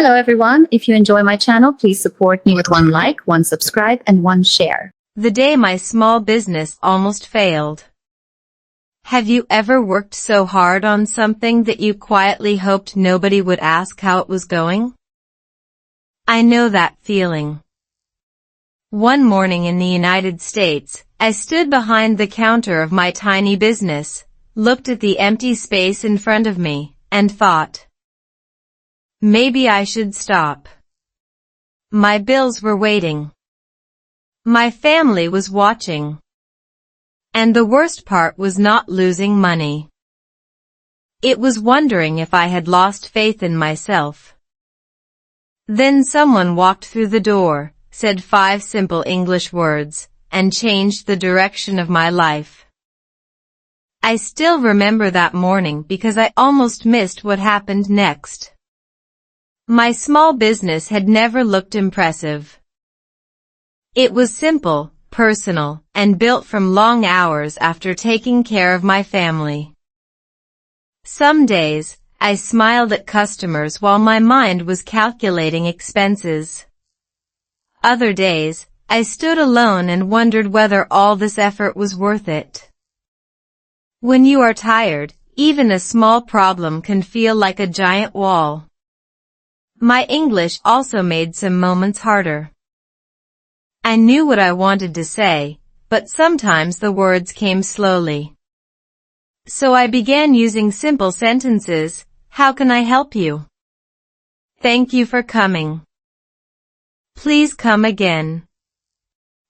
Hello everyone. If you enjoy my channel, please support me with one like, one subscribe, and one share. The day my small business almost failed. Have you ever worked so hard on something that you quietly hoped nobody would ask how it was going? I know that feeling. One morning in the United States, I stood behind the counter of my tiny business, looked at the empty space in front of me, and thought, maybe I should stop. My bills were waiting. My family was watching. And the worst part was not losing money. It was wondering if I had lost faith in myself. Then someone walked through the door, said 5 simple English words, and changed the direction of my life. I still remember that morning because I almost missed what happened next. My small business had never looked impressive. It was simple, personal, and built from long hours after taking care of my family. Some days, I smiled at customers while my mind was calculating expenses. Other days, I stood alone and wondered whether all this effort was worth it. When you are tired, even a small problem can feel like a giant wall. My English also made some moments harder. I knew what I wanted to say, but sometimes the words came slowly. So I began using simple sentences. How can I help you? Thank you for coming. Please come again.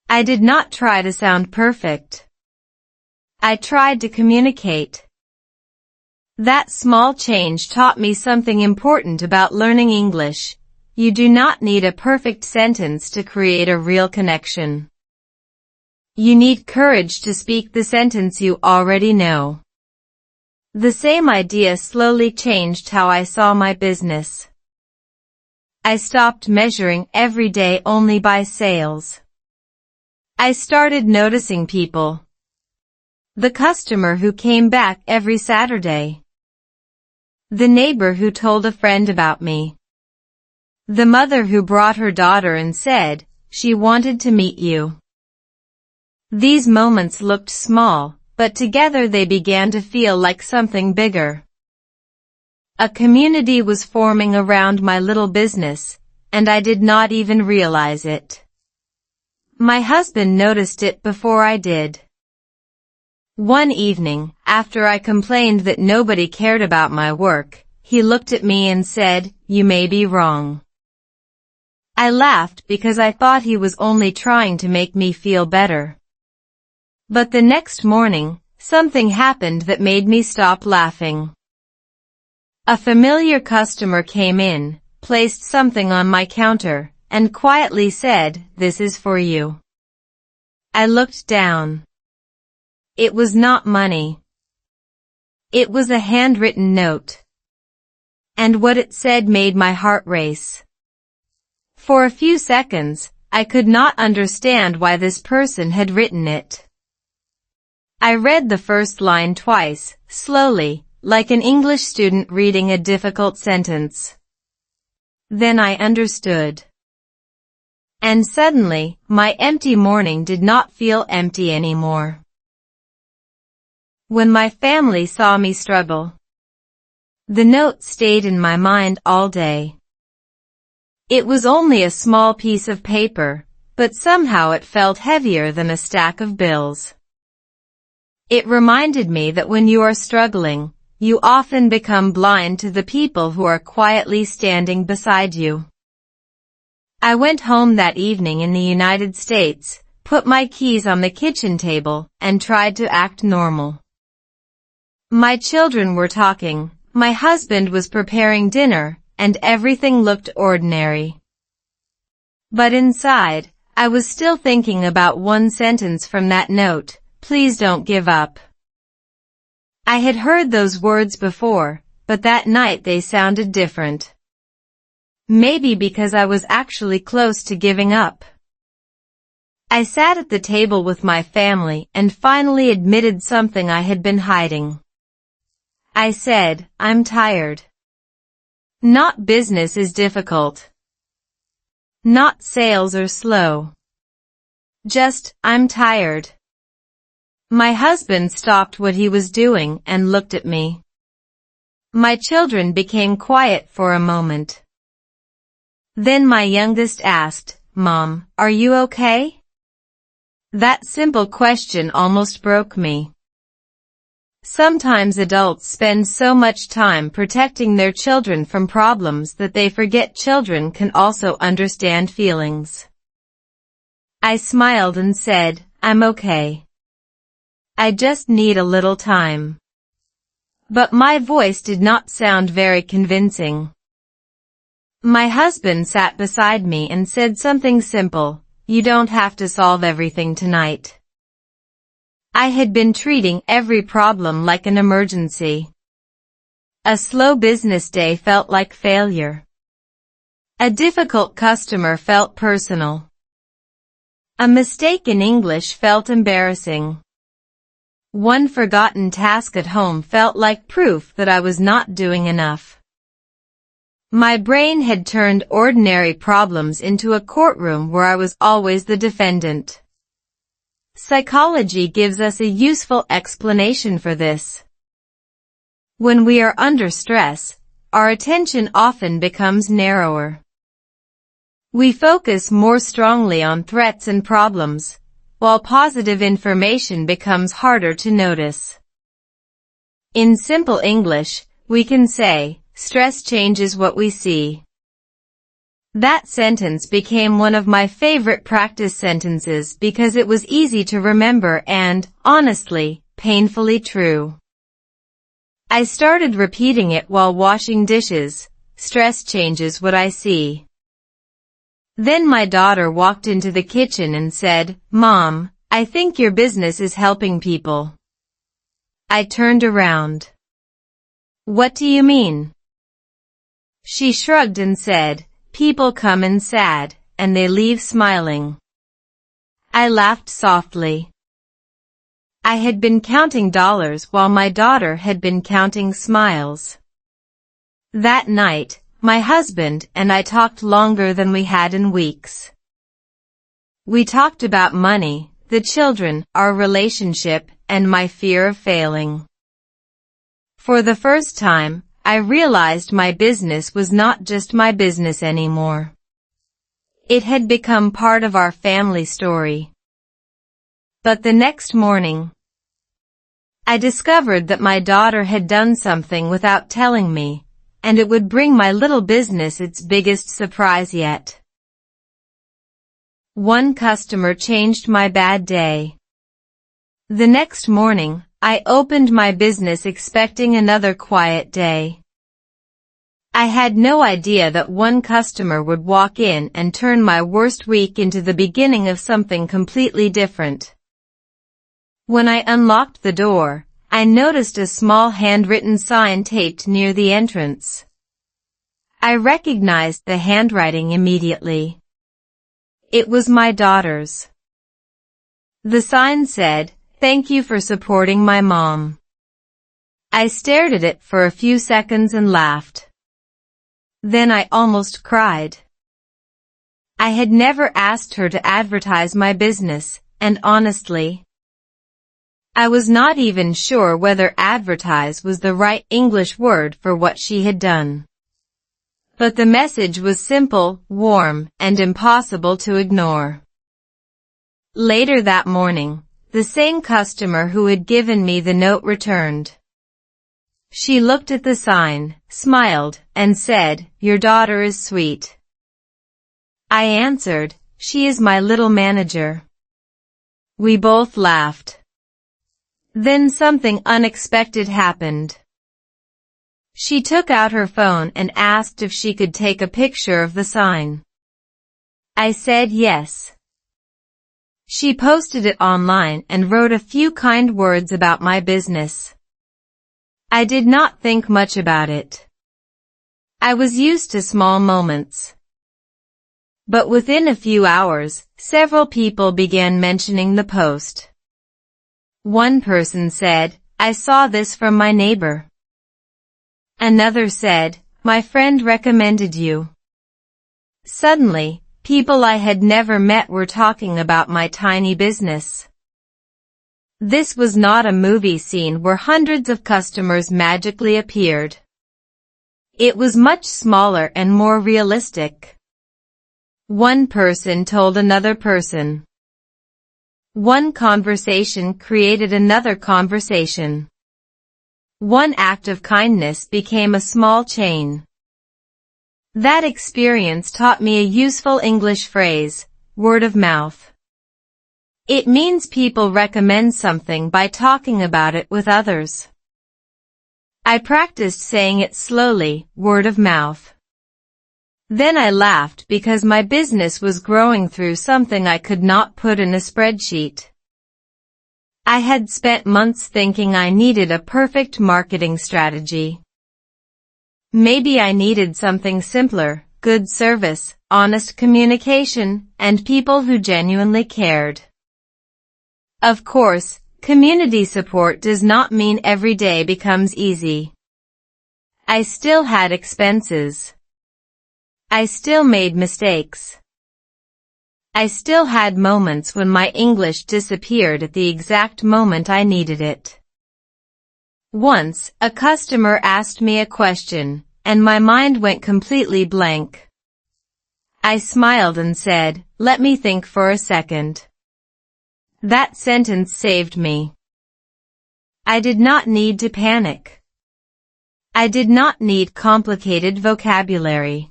I did not try to sound perfect. I tried to communicate. That small change taught me something important about learning English. You do not need a perfect sentence to create a real connection. You need courage to speak the sentence you already know. The same idea slowly changed how I saw my business. I stopped measuring every day only by sales. I started noticing people. The customer who came back every Saturday. The neighbor who told a friend about me. The mother who brought her daughter and said, she wanted to meet you. These moments looked small, but together they began to feel like something bigger. A community was forming around my little business, and I did not even realize it. My husband noticed it before I did. One evening, after I complained that nobody cared about my work, he looked at me and said, you may be wrong. I laughed because I thought he was only trying to make me feel better. But the next morning, something happened that made me stop laughing. A familiar customer came in, placed something on my counter, and quietly said, this is for you. I looked down. It was not money. It was a handwritten note. And what it said made my heart race. For a few seconds, I could not understand why this person had written it. I read the first line twice, slowly, like an English student reading a difficult sentence. Then I understood. And suddenly, my empty morning did not feel empty anymore. When my family saw me struggle, the note stayed in my mind all day. It was only a small piece of paper, but somehow it felt heavier than a stack of bills. It reminded me that when you are struggling, you often become blind to the people who are quietly standing beside you. I went home that evening in the United States, put my keys on the kitchen table, and tried to act normal. My children were talking, my husband was preparing dinner, and everything looked ordinary. But inside, I was still thinking about one sentence from that note, please don't give up. I had heard those words before, but that night they sounded different. Maybe because I was actually close to giving up. I sat at the table with my family and finally admitted something I had been hiding. I said, I'm tired. Not business is difficult. Not sales are slow. Just, I'm tired. My husband stopped what he was doing and looked at me. My children became quiet for a moment. Then my youngest asked, "Mom, are you okay?" That simple question almost broke me. Sometimes adults spend so much time protecting their children from problems that they forget children can also understand feelings. I smiled and said, "I'm okay. I just need a little time." But my voice did not sound very convincing. My husband sat beside me and said something simple, "You don't have to solve everything tonight." I had been treating every problem like an emergency. A slow business day felt like failure. A difficult customer felt personal. A mistake in English felt embarrassing. One forgotten task at home felt like proof that I was not doing enough. My brain had turned ordinary problems into a courtroom where I was always the defendant. Psychology gives us a useful explanation for this. When we are under stress, our attention often becomes narrower. We focus more strongly on threats and problems, while positive information becomes harder to notice. In simple English, we can say, stress changes what we see. That sentence became one of my favorite practice sentences because it was easy to remember and, honestly, painfully true. I started repeating it while washing dishes. Stress changes what I see. Then my daughter walked into the kitchen and said, "Mom, I think your business is helping people." I turned around. "What do you mean?" She shrugged and said, "People come in sad, and they leave smiling." I laughed softly. I had been counting dollars while my daughter had been counting smiles. That night, my husband and I talked longer than we had in weeks. We talked about money, the children, our relationship, and my fear of failing. For the first time, I realized my business was not just my business anymore. It had become part of our family story. But the next morning, I discovered that my daughter had done something without telling me, and it would bring my little business its biggest surprise yet. One customer changed my bad day. The next morning, I opened my business expecting another quiet day. I had no idea that one customer would walk in and turn my worst week into the beginning of something completely different. When I unlocked the door, I noticed a small handwritten sign taped near the entrance. I recognized the handwriting immediately. It was my daughter's. The sign said, "Thank you for supporting my mom." I stared at it for a few seconds and laughed. Then I almost cried. I had never asked her to advertise my business, and honestly, I was not even sure whether advertise was the right English word for what she had done. But the message was simple, warm, and impossible to ignore. Later that morning, the same customer who had given me the note returned. She looked at the sign, smiled, and said, "Your daughter is sweet." I answered, "She is my little manager." We both laughed. Then something unexpected happened. She took out her phone and asked if she could take a picture of the sign. I said yes. She posted it online and wrote a few kind words about my business. I did not think much about it. I was used to small moments. But within a few hours, several people began mentioning the post. One person said, "I saw this from my neighbor." Another said, My friend recommended you. Suddenly, people I had never met were talking about my tiny business. This was not a movie scene where hundreds of customers magically appeared. It was much smaller and more realistic. One person told another person. One conversation created another conversation. One act of kindness became a small chain. That experience taught me a useful English phrase, word of mouth. It means people recommend something by talking about it with others. I practiced saying it slowly, word of mouth. Then I laughed because my business was growing through something I could not put in a spreadsheet. I had spent months thinking I needed a perfect marketing strategy. Maybe I needed something simpler, good service, honest communication, and people who genuinely cared. Of course, community support does not mean every day becomes easy. I still had expenses. I still made mistakes. I still had moments when my English disappeared at the exact moment I needed it. Once, a customer asked me a question, and my mind went completely blank. I smiled and said, "Let me think for a second." That sentence saved me. I did not need to panic. I did not need complicated vocabulary.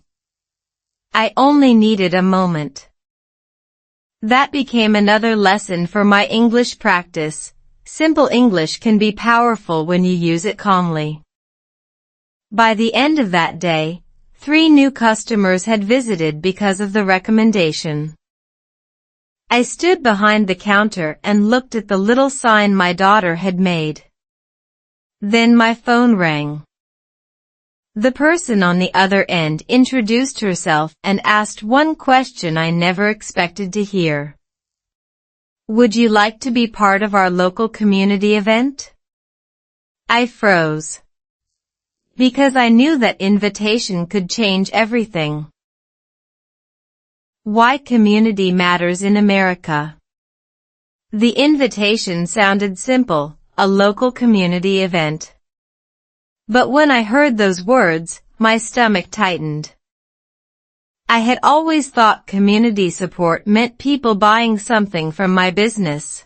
I only needed a moment. That became another lesson for my English practice. Simple English can be powerful when you use it calmly. By the end of that day, 3 new customers had visited because of the recommendation. I stood behind the counter and looked at the little sign my daughter had made. Then my phone rang. The person on the other end introduced herself and asked one question I never expected to hear. "Would you like to be part of our local community event?" I froze. Because I knew that invitation could change everything. Why community matters in America. The invitation sounded simple, a local community event. But when I heard those words, my stomach tightened. I had always thought community support meant people buying something from my business.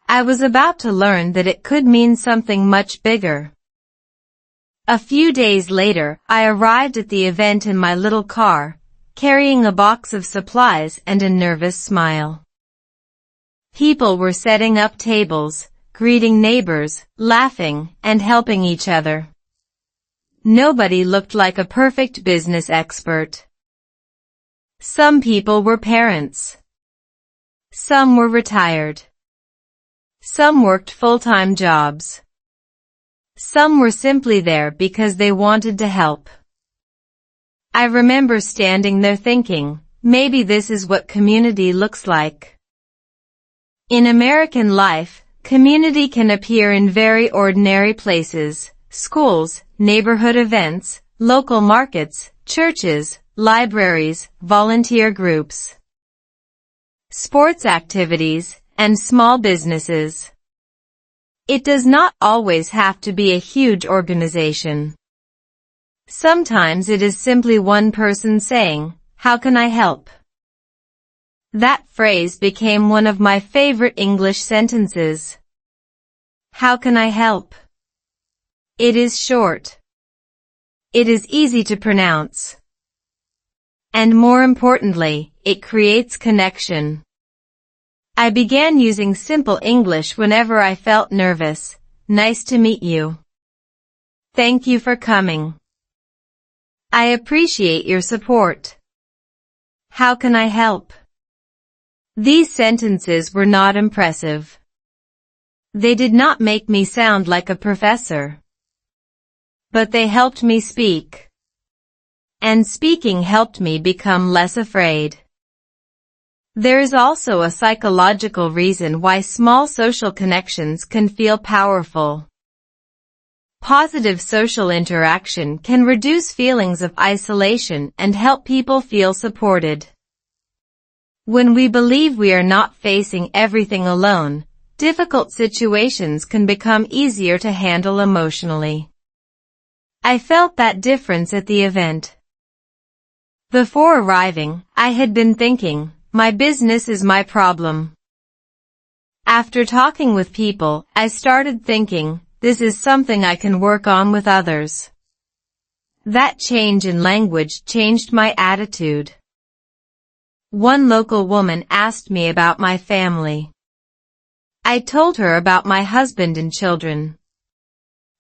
I was about to learn that it could mean something much bigger. A few days later, I arrived at the event in my little car, carrying a box of supplies and a nervous smile. People were setting up tables, greeting neighbors, laughing, and helping each other. Nobody looked like a perfect business expert. Some people were parents. Some were retired. Some worked full-time jobs. Some were simply there because they wanted to help. I remember standing there thinking, maybe this is what community looks like. In American life, community can appear in very ordinary places: schools, neighborhood events, local markets, churches, libraries, volunteer groups, sports activities, and small businesses. It does not always have to be a huge organization. Sometimes it is simply one person saying, "How can I help?" That phrase became one of my favorite English sentences. How can I help? It is short. It is easy to pronounce. And more importantly, it creates connection. I began using simple English whenever I felt nervous. Nice to meet you. Thank you for coming. I appreciate your support. How can I help? These sentences were not impressive. They did not make me sound like a professor. But they helped me speak. And speaking helped me become less afraid. There is also a psychological reason why small social connections can feel powerful. Positive social interaction can reduce feelings of isolation and help people feel supported. When we believe we are not facing everything alone, difficult situations can become easier to handle emotionally. I felt that difference at the event. Before arriving, I had been thinking, my business is my problem. After talking with people, I started thinking, this is something I can work on with others. That change in language changed my attitude. One local woman asked me about my family. I told her about my husband and children.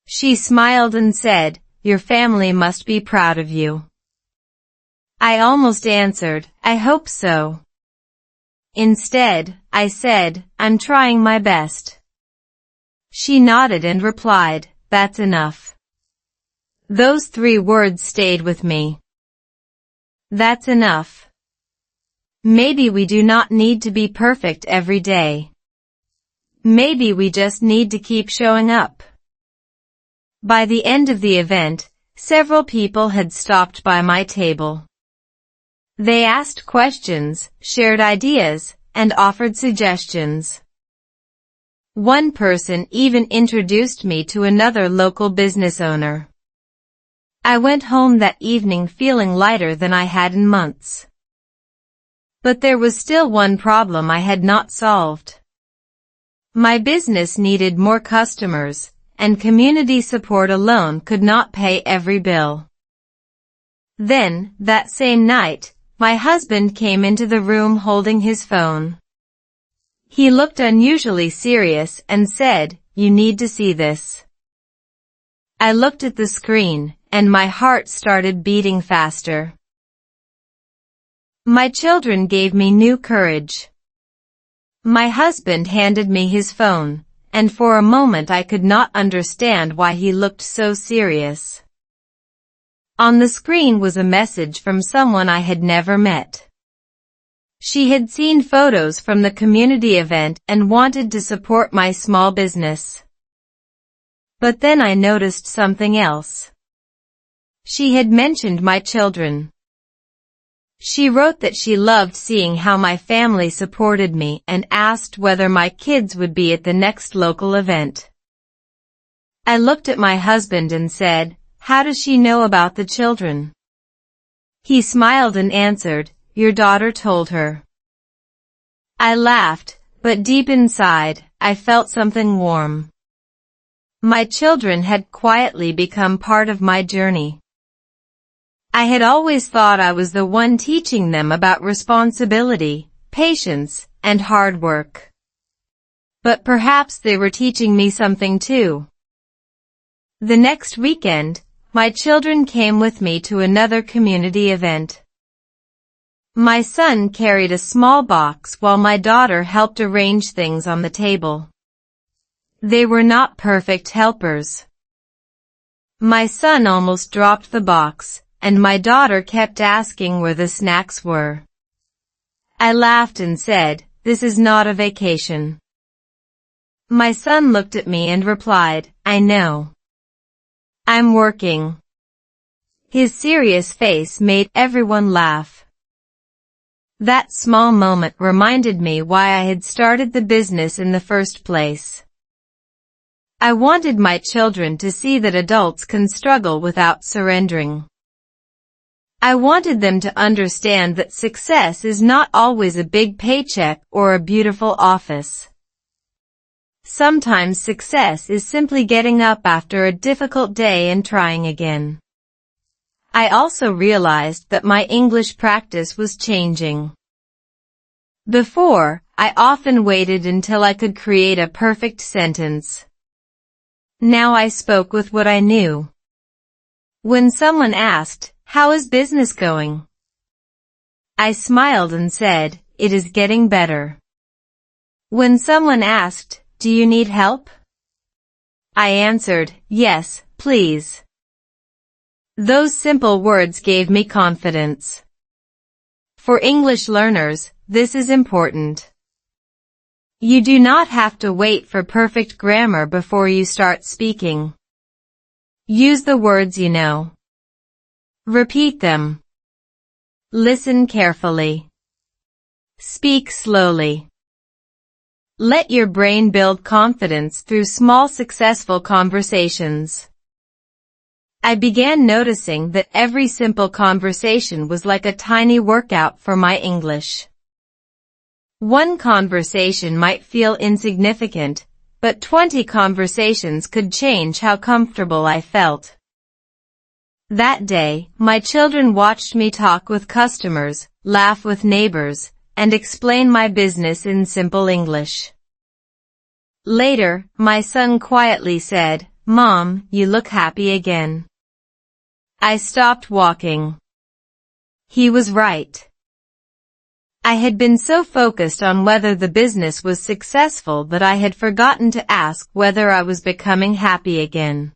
She smiled and said, "Your family must be proud of you." I almost answered, "I hope so." Instead, I said, "I'm trying my best." She nodded and replied, "That's enough." Those 3 words stayed with me. That's enough. Maybe we do not need to be perfect every day. Maybe we just need to keep showing up. By the end of the event, several people had stopped by my table. They asked questions, shared ideas, and offered suggestions. One person even introduced me to another local business owner. I went home that evening feeling lighter than I had in months. But there was still one problem I had not solved. My business needed more customers, and community support alone could not pay every bill. Then, that same night, my husband came into the room holding his phone. He looked unusually serious and said, "You need to see this." I looked at the screen, and my heart started beating faster. My children gave me new courage. My husband handed me his phone, and for a moment I could not understand why he looked so serious. On the screen was a message from someone I had never met. She had seen photos from the community event and wanted to support my small business. But then I noticed something else. She had mentioned my children. She wrote that she loved seeing how my family supported me and asked whether my kids would be at the next local event. I looked at my husband and said, "How does she know about the children?" He smiled and answered, "Your daughter told her." I laughed, but deep inside, I felt something warm. My children had quietly become part of my journey. I had always thought I was the one teaching them about responsibility, patience, and hard work. But perhaps they were teaching me something too. The next weekend, my children came with me to another community event. My son carried a small box while my daughter helped arrange things on the table. They were not perfect helpers. My son almost dropped the box, and my daughter kept asking where the snacks were. I laughed and said, "This is not a vacation." My son looked at me and replied, "I know. I'm working." His serious face made everyone laugh. That small moment reminded me why I had started the business in the first place. I wanted my children to see that adults can struggle without surrendering. I wanted them to understand that success is not always a big paycheck or a beautiful office. Sometimes success is simply getting up after a difficult day and trying again. I also realized that my English practice was changing. Before, I often waited until I could create a perfect sentence. Now I spoke with what I knew. When someone asked, "How is business going?" I smiled and said, "It is getting better." When someone asked, "Do you need help?" I answered, "Yes, please." Those simple words gave me confidence. For English learners, this is important. You do not have to wait for perfect grammar before you start speaking. Use the words you know. Repeat them. Listen carefully. Speak slowly. Let your brain build confidence through small successful conversations. I began noticing that every simple conversation was like a tiny workout for my English. One conversation might feel insignificant, but 20 conversations could change how comfortable I felt. That day, my children watched me talk with customers, laugh with neighbors, and explain my business in simple English. Later, my son quietly said, "Mom, you look happy again." I stopped walking. He was right. I had been so focused on whether the business was successful that I had forgotten to ask whether I was becoming happy again.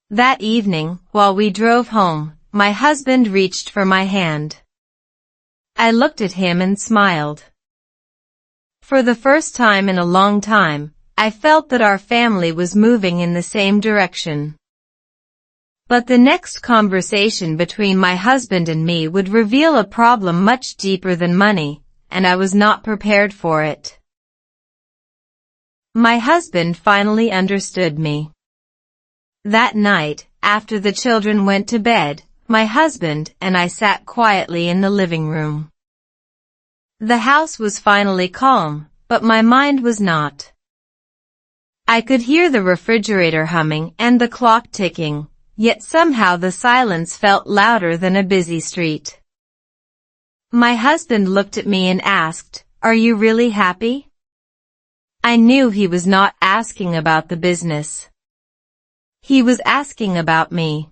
That evening, while we drove home, my husband reached for my hand. I looked at him and smiled. For the first time in a long time, I felt that our family was moving in the same direction. But the next conversation between my husband and me would reveal a problem much deeper than money, and I was not prepared for it. My husband finally understood me. That night, after the children went to bed, my husband and I sat quietly in the living room. The house was finally calm, but my mind was not. I could hear the refrigerator humming and the clock ticking, yet somehow the silence felt louder than a busy street. My husband looked at me and asked, "Are you really happy?" I knew he was not asking about the business. He was asking about me.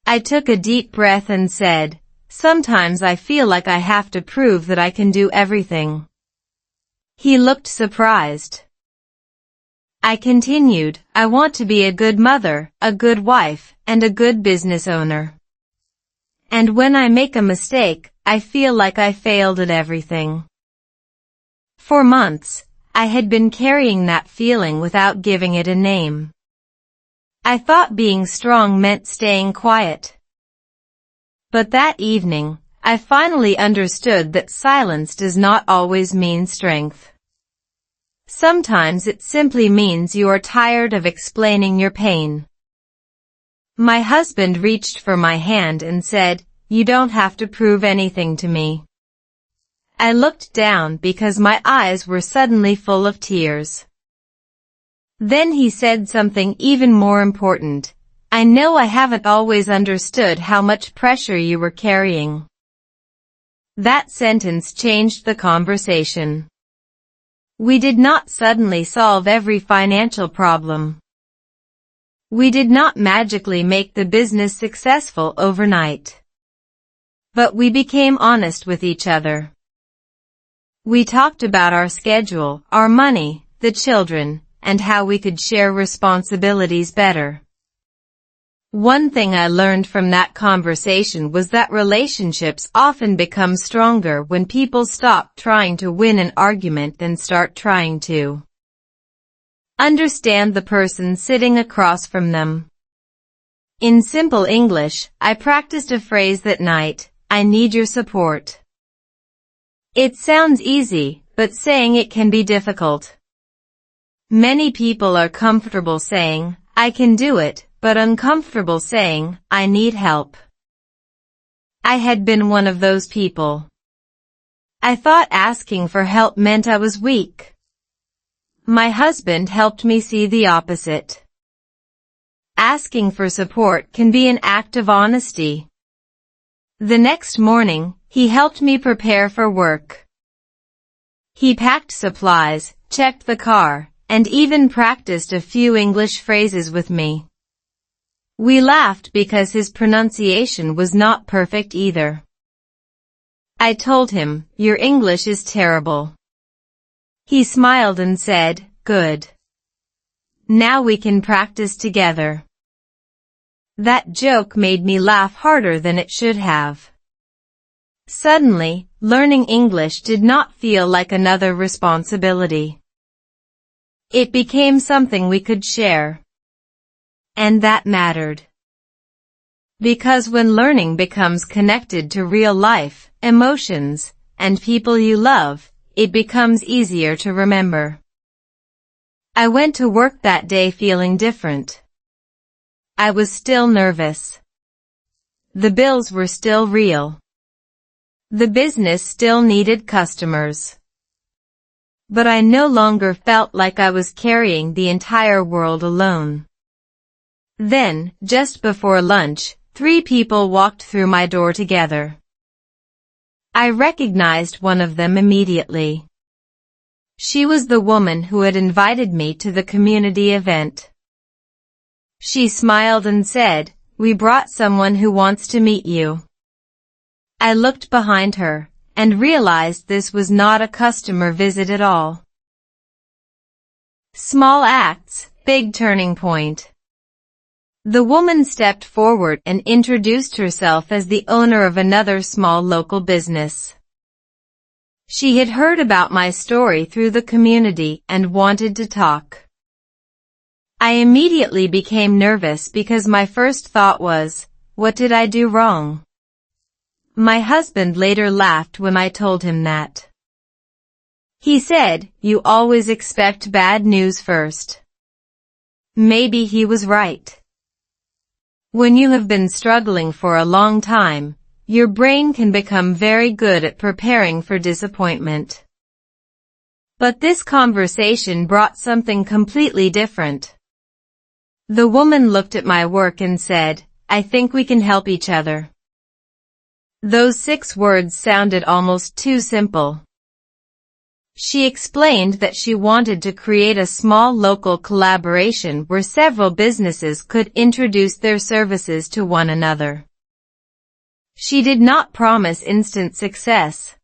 I took a deep breath and said, "Sometimes I feel like I have to prove that I can do everything." He looked surprised. I continued, "I want to be a good mother, a good wife, and a good business owner. And when I make a mistake, I feel like I failed at everything." For months, I had been carrying that feeling without giving it a name. I thought being strong meant staying quiet. But that evening, I finally understood that silence does not always mean strength. Sometimes it simply means you are tired of explaining your pain. My husband reached for my hand and said, "You don't have to prove anything to me." I looked down because my eyes were suddenly full of tears. Then he said something even more important. "I know I haven't always understood how much pressure you were carrying." That sentence changed the conversation. We did not suddenly solve every financial problem. We did not magically make the business successful overnight. But we became honest with each other. We talked about our schedule, our money, the children, and how we could share responsibilities better. One thing I learned from that conversation was that relationships often become stronger when people stop trying to win an argument and start trying to understand the person sitting across from them. In simple English, I practiced a phrase that night: "I need your support." It sounds easy, but saying it can be difficult. Many people are comfortable saying, "I can do it," but uncomfortable saying, "I need help." I had been one of those people. I thought asking for help meant I was weak. My husband helped me see the opposite. Asking for support can be an act of honesty. The next morning, he helped me prepare for work. He packed supplies, checked the car, and even practiced a few English phrases with me. We laughed because his pronunciation was not perfect either. I told him, "Your English is terrible." He smiled and said, "Good. Now we can practice together." That joke made me laugh harder than it should have. Suddenly, learning English did not feel like another responsibility. It became something we could share. And that mattered. Because when learning becomes connected to real life, emotions, and people you love, it becomes easier to remember. I went to work that day feeling different. I was still nervous. The bills were still real. The business still needed customers. But I no longer felt like I was carrying the entire world alone. Then, just before lunch, 3 people walked through my door together. I recognized one of them immediately. She was the woman who had invited me to the community event. She smiled and said, "We brought someone who wants to meet you." I looked behind her, and realized this was not a customer visit at all. Small acts, big turning point. The woman stepped forward and introduced herself as the owner of another small local business. She had heard about my story through the community and wanted to talk. I immediately became nervous because my first thought was, what did I do wrong? My husband later laughed when I told him that. He said, "You always expect bad news first." Maybe he was right. When you have been struggling for a long time, your brain can become very good at preparing for disappointment. But this conversation brought something completely different. The woman looked at my work and said, "I think we can help each other." Those 6 words sounded almost too simple. She explained that she wanted to create a small local collaboration where several businesses could introduce their services to one another. She did not promise instant success.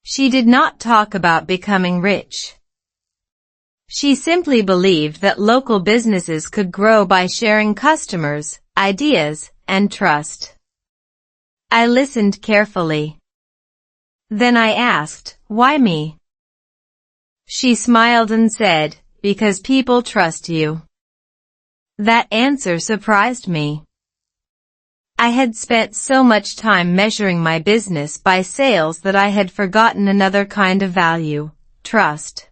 She did not talk about becoming rich. She simply believed that local businesses could grow by sharing customers, ideas, and trust. I listened carefully. Then I asked, "Why me?" She smiled and said, "Because people trust you." That answer surprised me. I had spent so much time measuring my business by sales that I had forgotten another kind of value, trust.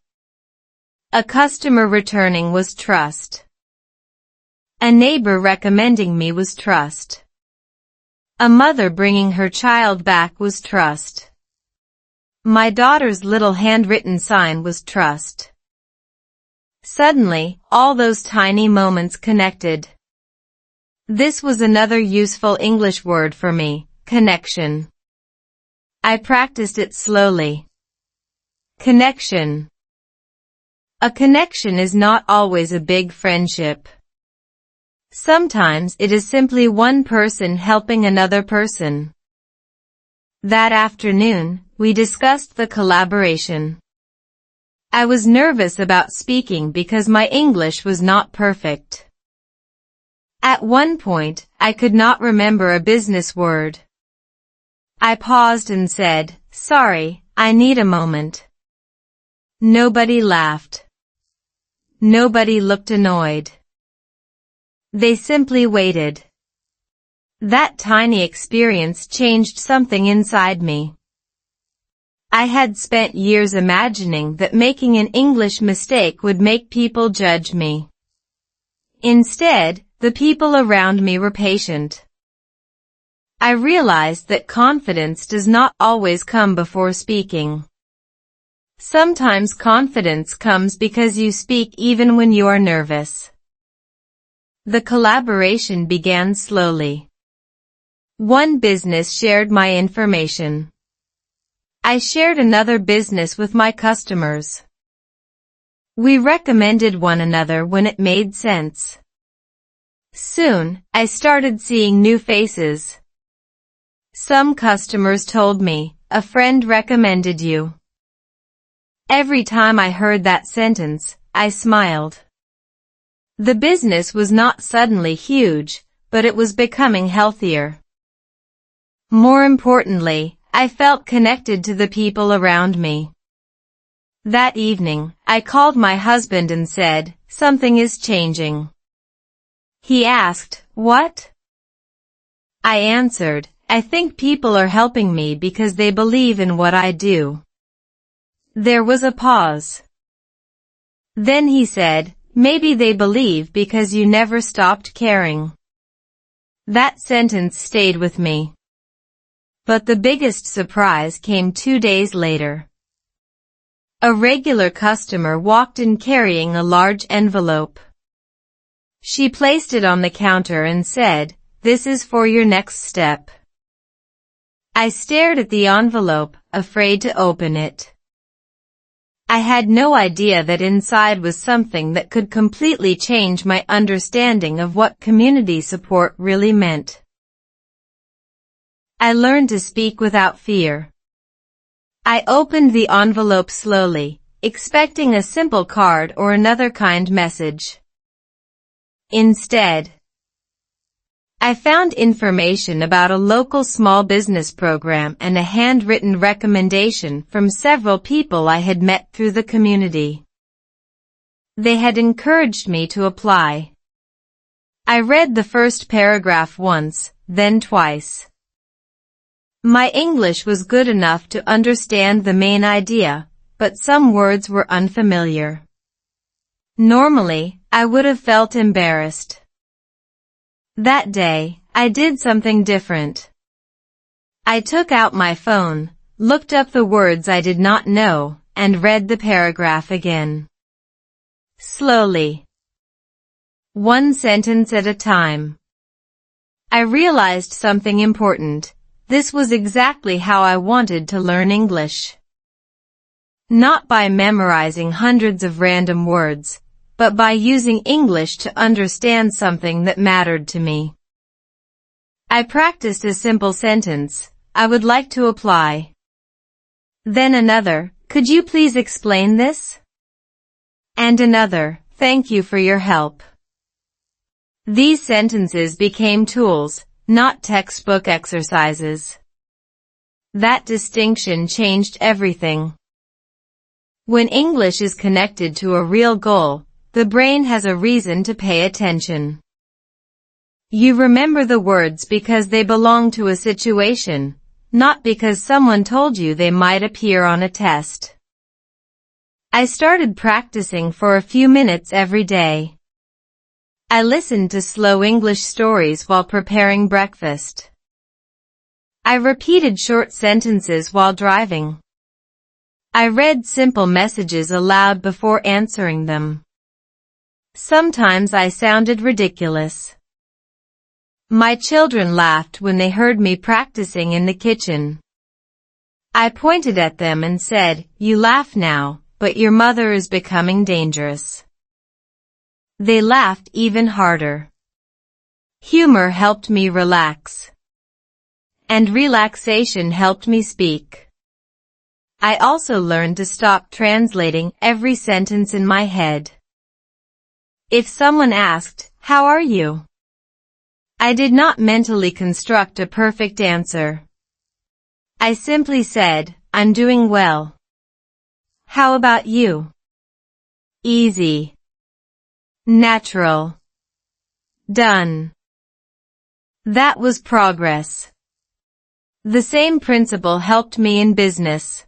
A customer returning was trust. A neighbor recommending me was trust. A mother bringing her child back was trust. My daughter's little handwritten sign was trust. Suddenly, all those tiny moments connected. This was another useful English word for me, connection. I practiced it slowly. Connection. A connection is not always a big friendship. Sometimes it is simply one person helping another person. That afternoon, we discussed the collaboration. I was nervous about speaking because my English was not perfect. At one point, I could not remember a business word. I paused and said, "Sorry, I need a moment." Nobody laughed. Nobody looked annoyed. They simply waited. That tiny experience changed something inside me. I had spent years imagining that making an English mistake would make people judge me. Instead, the people around me were patient. I realized that confidence does not always come before speaking. Sometimes confidence comes because you speak even when you are nervous. The collaboration began slowly. One business shared my information. I shared another business with my customers. We recommended one another when it made sense. Soon, I started seeing new faces. Some customers told me, "A friend recommended you." Every time I heard that sentence, I smiled. The business was not suddenly huge, but it was becoming healthier. More importantly, I felt connected to the people around me. That evening, I called my husband and said, "Something is changing." He asked, "What?" I answered, "I think people are helping me because they believe in what I do." There was a pause. Then he said, "Maybe they believe because you never stopped caring." That sentence stayed with me. But the biggest surprise came 2 days later. A regular customer walked in carrying a large envelope. She placed it on the counter and said, "This is for your next step." I stared at the envelope, afraid to open it. I had no idea that inside was something that could completely change my understanding of what community support really meant. I learned to speak without fear. I opened the envelope slowly, expecting a simple card or another kind message. Instead, I found information about a local small business program and a handwritten recommendation from several people I had met through the community. They had encouraged me to apply. I read the first paragraph once, then twice. My English was good enough to understand the main idea, but some words were unfamiliar. Normally, I would have felt embarrassed. That day, I did something different. I took out my phone, looked up the words I did not know, and read the paragraph again. Slowly. One sentence at a time. I realized something important. This was exactly how I wanted to learn English. Not by memorizing hundreds of random words, but by using English to understand something that mattered to me. I practiced a simple sentence, "I would like to apply." Then another, "Could you please explain this?" And another, "Thank you for your help." These sentences became tools, not textbook exercises. That distinction changed everything. When English is connected to a real goal, the brain has a reason to pay attention. You remember the words because they belong to a situation, not because someone told you they might appear on a test. I started practicing for a few minutes every day. I listened to slow English stories while preparing breakfast. I repeated short sentences while driving. I read simple messages aloud before answering them. Sometimes I sounded ridiculous. My children laughed when they heard me practicing in the kitchen. I pointed at them and said, "You laugh now, but your mother is becoming dangerous." They laughed even harder. Humor helped me relax. And relaxation helped me speak. I also learned to stop translating every sentence in my head. If someone asked, "How are you?" I did not mentally construct a perfect answer. I simply said, "I'm doing well." "How about you?" Easy. Natural. Done. That was progress. The same principle helped me in business.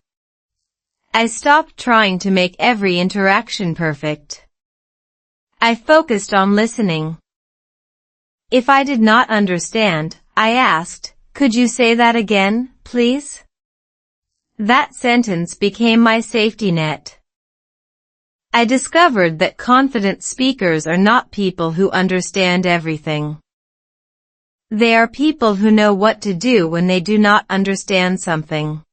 I stopped trying to make every interaction perfect. I focused on listening. If I did not understand, I asked, "Could you say that again, please?" That sentence became my safety net. I discovered that confident speakers are not people who understand everything. They are people who know what to do when they do not understand something.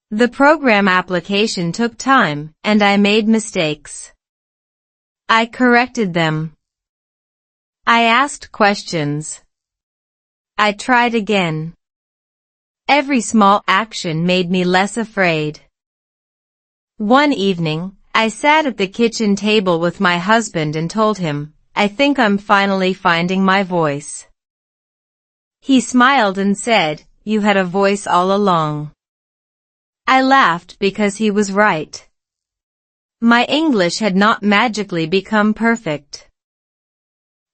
The program application took time, and I made mistakes. I corrected them. I asked questions. I tried again. Every small action made me less afraid. One evening, I sat at the kitchen table with my husband and told him, "I think I'm finally finding my voice." He smiled and said, "You had a voice all along." I laughed because he was right. My English had not magically become perfect.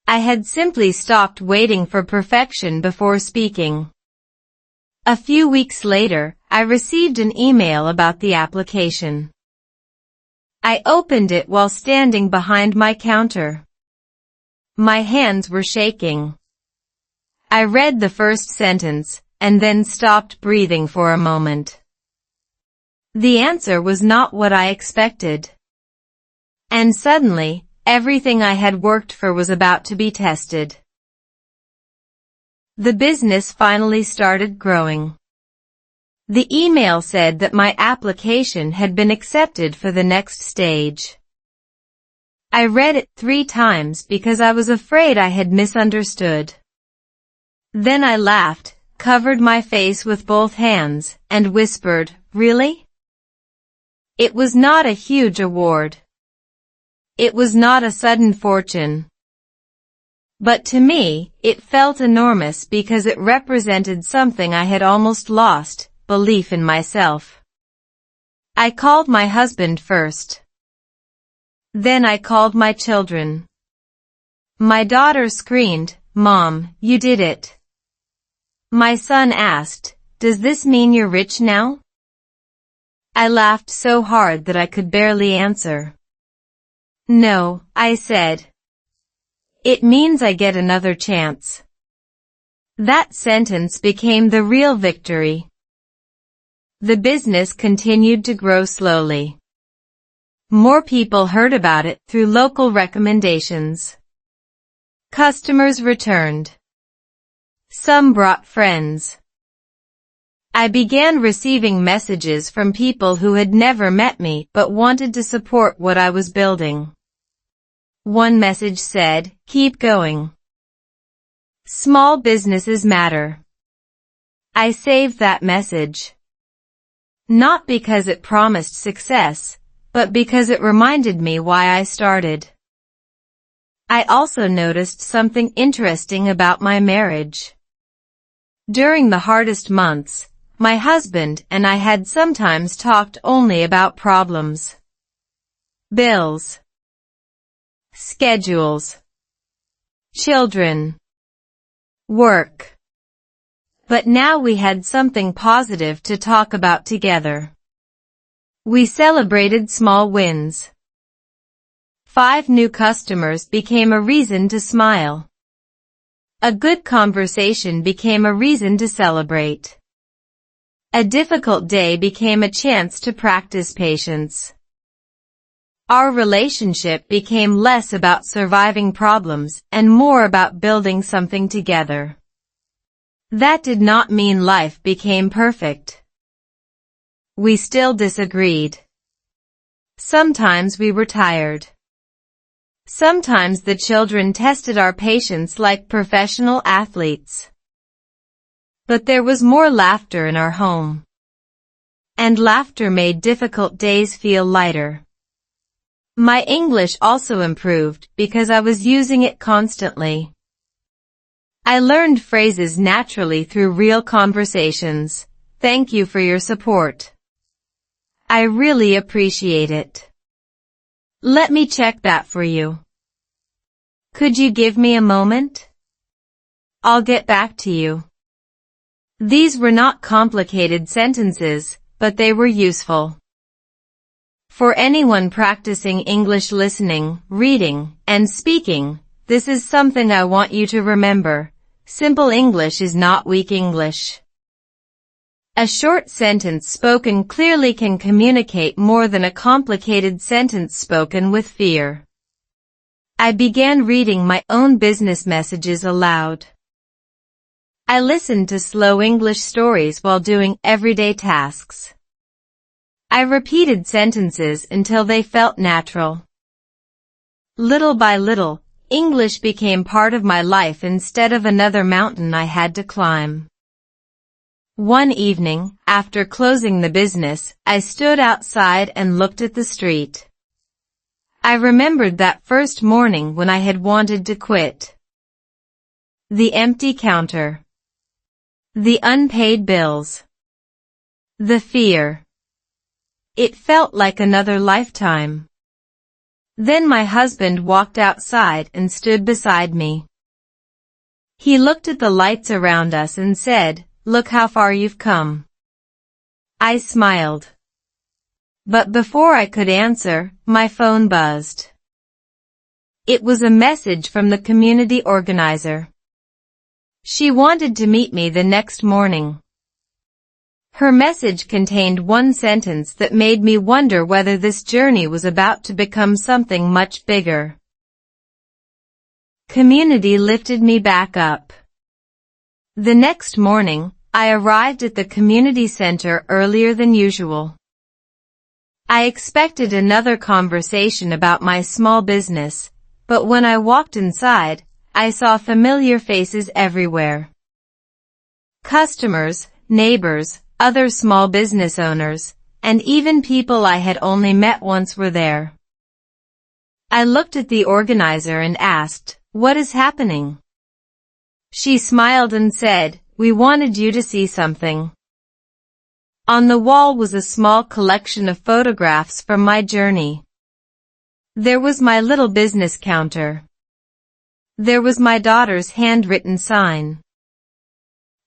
I had simply stopped waiting for perfection before speaking. A few weeks later, I received an email about the application. I opened it while standing behind my counter. My hands were shaking. I read the first sentence, and then stopped breathing for a moment. The answer was not what I expected. And suddenly, everything I had worked for was about to be tested. The business finally started growing. The email said that my application had been accepted for the next stage. I read it 3 times because I was afraid I had misunderstood. Then I laughed, covered my face with both hands, and whispered, "Really?" It was not a huge award. It was not a sudden fortune. But to me, it felt enormous because it represented something I had almost lost, belief in myself. I called my husband first. Then I called my children. My daughter screamed, "Mom, you did it." My son asked, "Does this mean you're rich now?" I laughed so hard that I could barely answer. "No," I said. "It means I get another chance." That sentence became the real victory. The business continued to grow slowly. More people heard about it through local recommendations. Customers returned. Some brought friends. I began receiving messages from people who had never met me but wanted to support what I was building. One message said, "Keep going. Small businesses matter." I saved that message. Not because it promised success, but because it reminded me why I started. I also noticed something interesting about my marriage. During the hardest months, my husband and I had sometimes talked only about problems. Bills. Schedules. Children. Work. But now we had something positive to talk about together. We celebrated small wins. 5 new customers became a reason to smile. A good conversation became a reason to celebrate. A difficult day became a chance to practice patience. Our relationship became less about surviving problems and more about building something together. That did not mean life became perfect. We still disagreed. Sometimes we were tired. Sometimes the children tested our patience like professional athletes. But there was more laughter in our home. And laughter made difficult days feel lighter. My English also improved because I was using it constantly. I learned phrases naturally through real conversations. "Thank you for your support. I really appreciate it. Let me check that for you. Could you give me a moment? I'll get back to you." These were not complicated sentences, but they were useful. For anyone practicing English listening, reading, and speaking, this is something I want you to remember. Simple English is not weak English. A short sentence spoken clearly can communicate more than a complicated sentence spoken with fear. I began reading my own business messages aloud. I listened to slow English stories while doing everyday tasks. I repeated sentences until they felt natural. Little by little, English became part of my life instead of another mountain I had to climb. One evening, after closing the business, I stood outside and looked at the street. I remembered that first morning when I had wanted to quit. The empty counter. The unpaid bills. The fear. It felt like another lifetime. Then my husband walked outside and stood beside me. He looked at the lights around us and said, "Look how far you've come." I smiled. But before I could answer, my phone buzzed. It was a message from the community organizer. She wanted to meet me the next morning. Her message contained one sentence that made me wonder whether this journey was about to become something much bigger. Community lifted me back up. The next morning, I arrived at the community center earlier than usual. I expected another conversation about my small business, but when I walked inside, I saw familiar faces everywhere. Customers, neighbors, other small business owners, and even people I had only met once were there. I looked at the organizer and asked, "What is happening?" She smiled and said, "We wanted you to see something." On the wall was a small collection of photographs from my journey. There was my little business counter. There was my daughter's handwritten sign.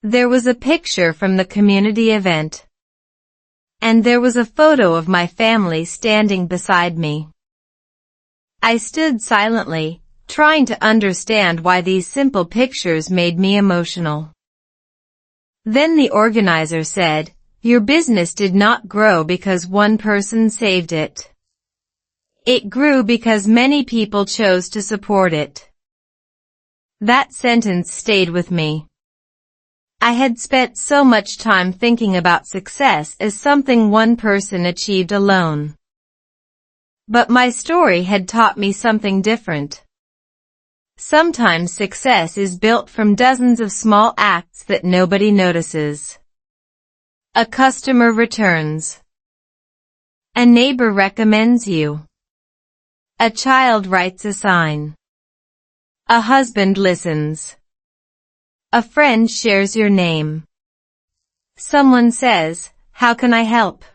There was a picture from the community event. And there was a photo of my family standing beside me. I stood silently, trying to understand why these simple pictures made me emotional. Then the organizer said, "Your business did not grow because one person saved it. It grew because many people chose to support it." That sentence stayed with me. I had spent so much time thinking about success as something one person achieved alone. But my story had taught me something different. Sometimes success is built from dozens of small acts that nobody notices. A customer returns. A neighbor recommends you. A child writes a sign. A husband listens. A friend shares your name. Someone says, "How can I help?"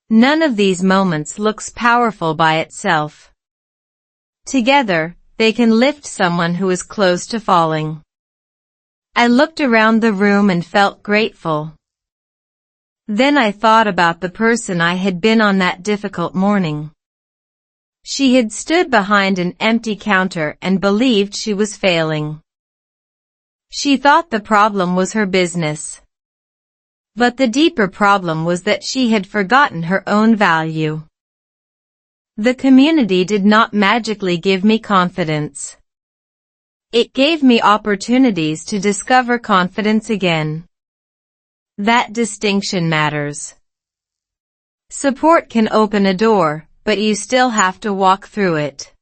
None of these moments looks powerful by itself. Together, they can lift someone who is close to falling. I looked around the room and felt grateful. Then I thought about the person I had been on that difficult morning. She had stood behind an empty counter and believed she was failing. She thought the problem was her business. But the deeper problem was that she had forgotten her own value. The community did not magically give me confidence. It gave me opportunities to discover confidence again. That distinction matters. Support can open a door, but you still have to walk through it.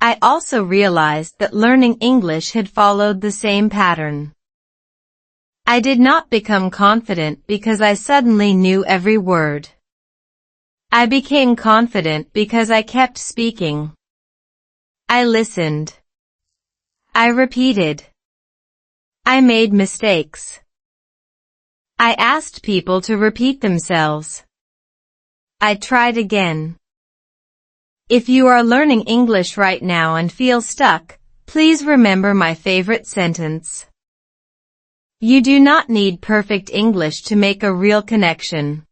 I also realized that learning English had followed the same pattern. I did not become confident because I suddenly knew every word. I became confident because I kept speaking. I listened. I repeated. I made mistakes. I asked people to repeat themselves. I tried again. If you are learning English right now and feel stuck, please remember my favorite sentence. You do not need perfect English to make a real connection.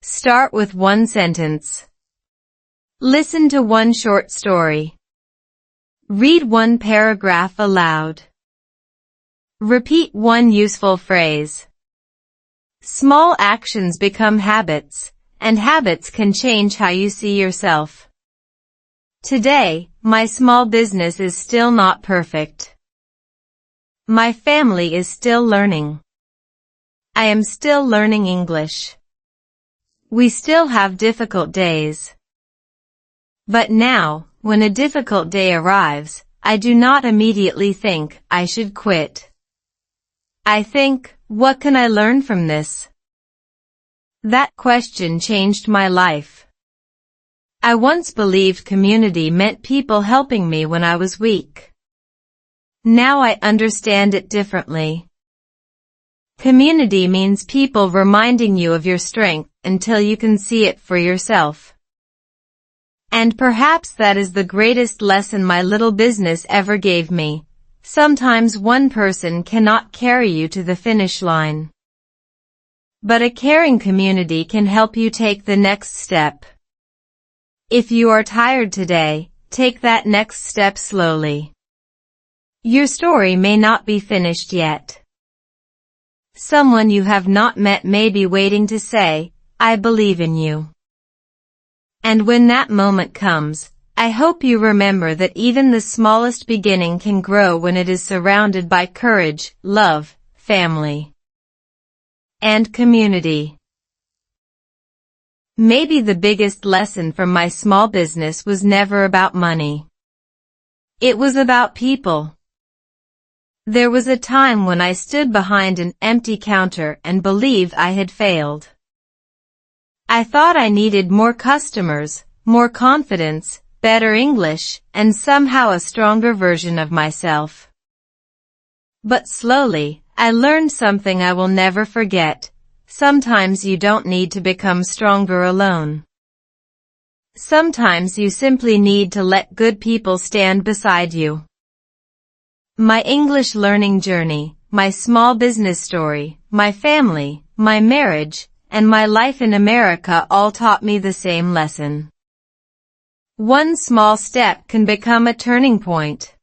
Start with one sentence. Listen to one short story. Read one paragraph aloud. Repeat one useful phrase. Small actions become habits, and habits can change how you see yourself. Today, my small business is still not perfect. My family is still learning. I am still learning English. We still have difficult days. But now, when a difficult day arrives, I do not immediately think, I should quit. I think, what can I learn from this? That question changed my life. I once believed community meant people helping me when I was weak. Now I understand it differently. Community means people reminding you of your strength until you can see it for yourself. And perhaps that is the greatest lesson my little business ever gave me. Sometimes one person cannot carry you to the finish line. But a caring community can help you take the next step. If you are tired today, take that next step slowly. Your story may not be finished yet. Someone you have not met may be waiting to say, "I believe in you." And when that moment comes, I hope you remember that even the smallest beginning can grow when it is surrounded by courage, love, family, and community. Maybe the biggest lesson from my small business was never about money. It was about people. There was a time when I stood behind an empty counter and believed I had failed. I thought I needed more customers, more confidence, better English, and somehow a stronger version of myself. But slowly, I learned something I will never forget. Sometimes you don't need to become stronger alone. Sometimes you simply need to let good people stand beside you. My English learning journey, my small business story, my family, my marriage, and my life in America all taught me the same lesson. One small step can become a turning point.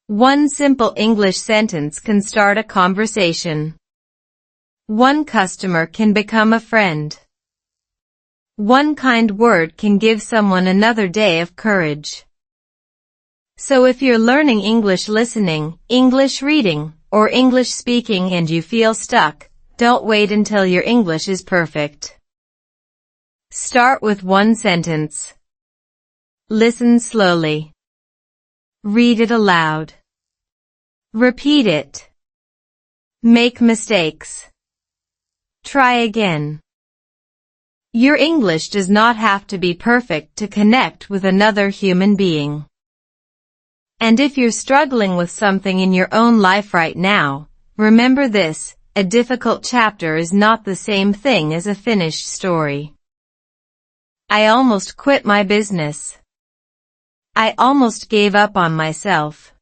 One simple English sentence can start a conversation. One customer can become a friend. One kind word can give someone another day of courage. So if you're learning English listening, English reading, or English speaking and you feel stuck, don't wait until your English is perfect. Start with one sentence. Listen slowly. Read it aloud. Repeat it. Make mistakes. Try again. Your English does not have to be perfect to connect with another human being. And if you're struggling with something in your own life right now, remember this: a difficult chapter is not the same thing as a finished story. I almost quit my business. I almost gave up on myself.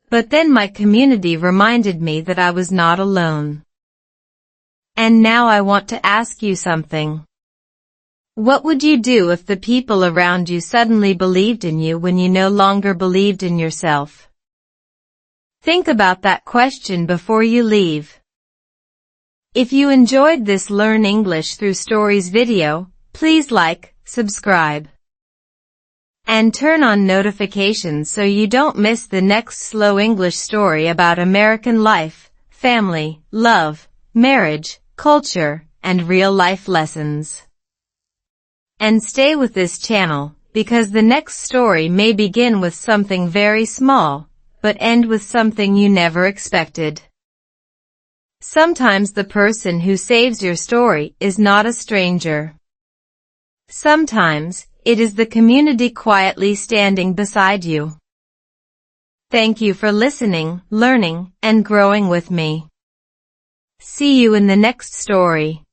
But then my community reminded me that I was not alone. And now I want to ask you something. What would you do if the people around you suddenly believed in you when you no longer believed in yourself? Think about that question before you leave. If you enjoyed this Learn English Through Stories video, please like, subscribe, and turn on notifications so you don't miss the next slow English story about American life, family, love, marriage, culture, and real-life lessons. And stay with this channel, because the next story may begin with something very small, but end with something you never expected. Sometimes the person who saves your story is not a stranger. Sometimes, it is the community quietly standing beside you. Thank you for listening, learning, and growing with me. See you in the next story.